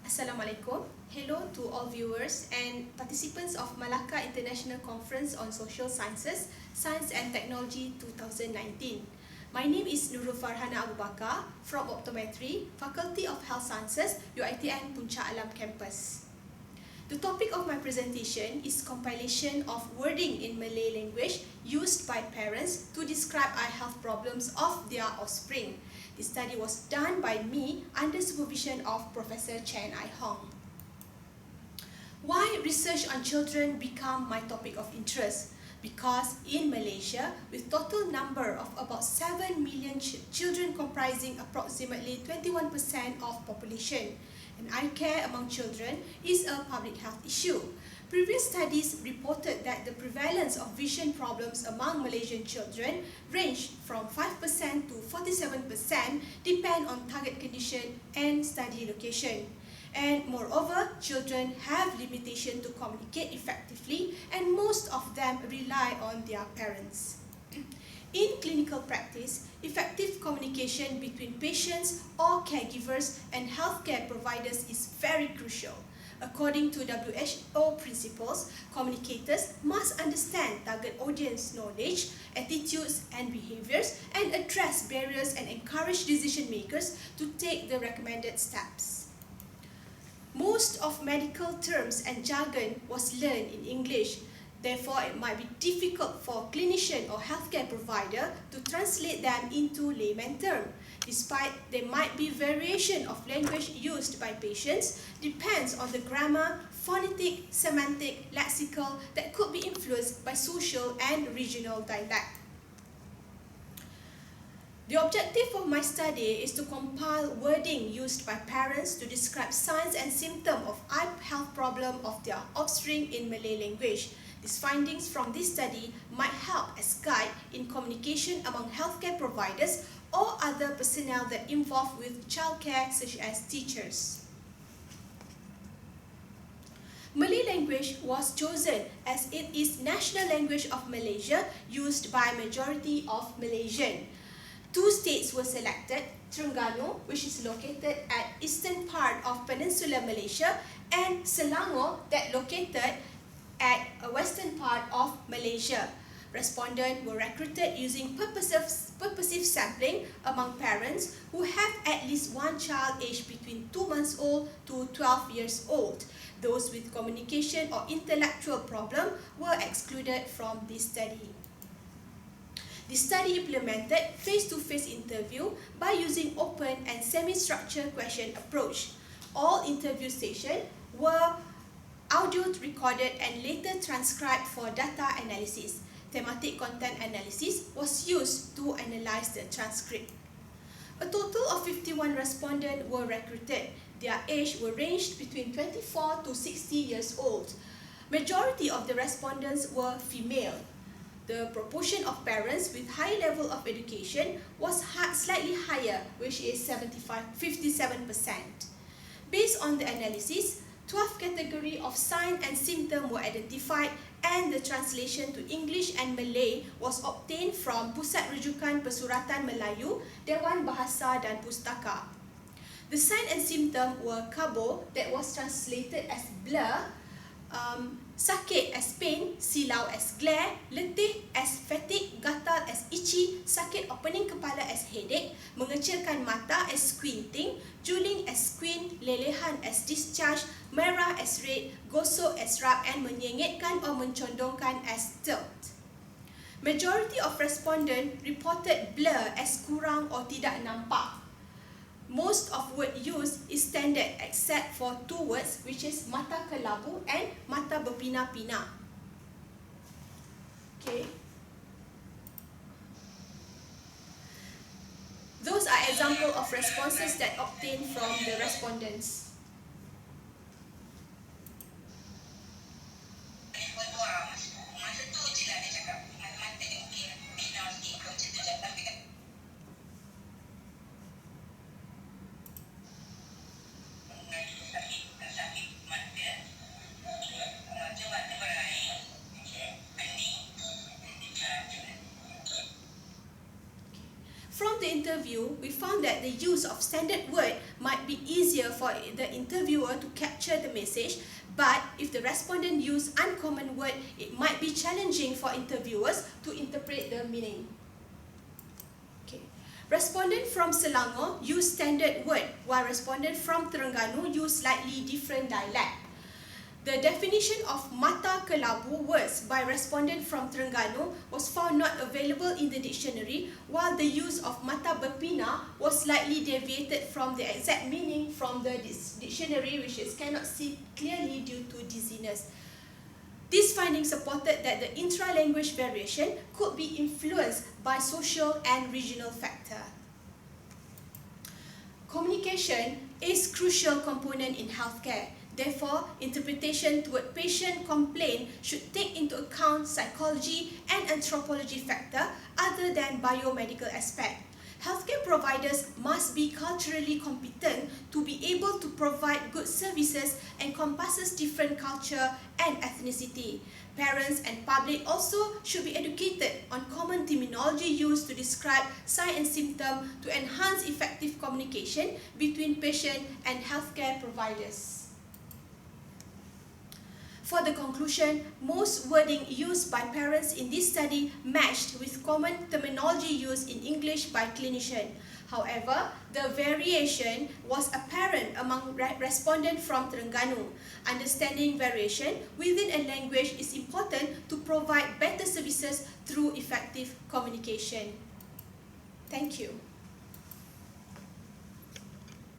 Assalamualaikum. Hello to all viewers and participants of Malacca International Conference on Social Sciences, Science and Technology 2019. My name is Nurul Farhana Abu Bakar from Optometry, Faculty of Health Sciences, UiTM Puncak Alam Campus. The topic of my presentation is compilation of wording in Malay language used by parents to describe eye health problems of their offspring. This study was done by me under supervision of Professor Chen Ai Hong. Why research on children become my topic of interest? Because in Malaysia, with total number of about 7 million children comprising approximately 21% of population, and eye care among children is a public health issue. Previous studies reported that the prevalence of vision problems among Malaysian children ranged from 5% to 47% depend on target condition and study location. And moreover, children have limitation to communicate effectively and most of them rely on their parents. In clinical practice, effective communication between patients or caregivers and healthcare providers is very crucial. According to WHO principles, communicators must understand target audience knowledge, attitudes and behaviors and address barriers and encourage decision makers to take the recommended steps. Most of medical terms and jargon was learned in English. Therefore, it might be difficult for a clinician or healthcare provider to translate them into layman terms. Despite there might be variation of language used by patients, depends on the grammar, phonetic, semantic, lexical that could be influenced by social and regional dialect. The objective of my study is to compile wording used by parents to describe signs and symptoms of eye health problem of their offspring in Malay language. These findings from this study might help as guide in communication among healthcare providers or other personnel that involved with childcare such as teachers. Malay language was chosen as it is national language of Malaysia used by majority of Malaysian. Two states were selected, Terengganu, which is located at eastern part of Peninsular Malaysia, and Selangor, that located at a western part of Malaysia. Respondents were recruited using purposive sampling among parents who have at least one child aged between 2 months old to 12 years old. Those with communication or intellectual problem were excluded from this study. The study implemented face-to-face interview by using open and semi-structured question approach. All interview sessions were audio recorded and later transcribed for data analysis. Thematic content analysis was used to analyze the transcript. A total of 51 respondents were recruited. Their age were ranged between 24 to 60 years old. Majority of the respondents were female. The proportion of parents with high level of education was slightly higher, which is 57%. Based on the analysis, 12 categories of sign and symptom were identified and the translation to English and Malay was obtained from Pusat Rujukan Pesuratan Melayu, Dewan Bahasa dan Pustaka. The sign and symptom were kabur, that was translated as blur, sakit as pain, silau as glare, letih as fatigue, gatal as itchy, sakit opening kepala as headache, mengecilkan mata as squinting, juling as squint, lelehan as discharge, merah as red, gosok as rub and menyengitkan or mencondongkan as tilt. Majority of respondents reported blur as kurang or tidak nampak. Most of word used is standard except for two words, which is mata kelabu and mata berpina-pina. Okay. Those are examples of responses that obtained from the respondents. From the interview, we found that the use of standard word might be easier for for the interviewer to capture the message, but if the respondent use uncommon word, it might be challenging for interviewers to interpret the meaning. Okay. Respondent from Selangor use standard word, while respondent from Terengganu use slightly different dialect. The definition of mata kelabu words by respondent from Terengganu was found not available in the dictionary, while the use of mata berpinah was slightly deviated from the exact meaning from the dictionary, which is cannot see clearly due to dizziness. These findings supported that the intra-language variation could be influenced by social and regional factors. Communication is a crucial component in healthcare. Therefore, interpretation toward patient complaint should take into account psychology and anthropology factors other than biomedical aspect. Healthcare providers must be culturally competent to be able to provide good services encompasses different culture and ethnicity. Parents and public also should be educated on common terminology used to describe signs and symptoms to enhance effective communication between patient and healthcare providers. For the conclusion, most wording used by parents in this study matched with common terminology used in English by clinicians. However, the variation was apparent among respondents from Terengganu. Understanding variation within a language is important to provide better services through effective communication. Thank you.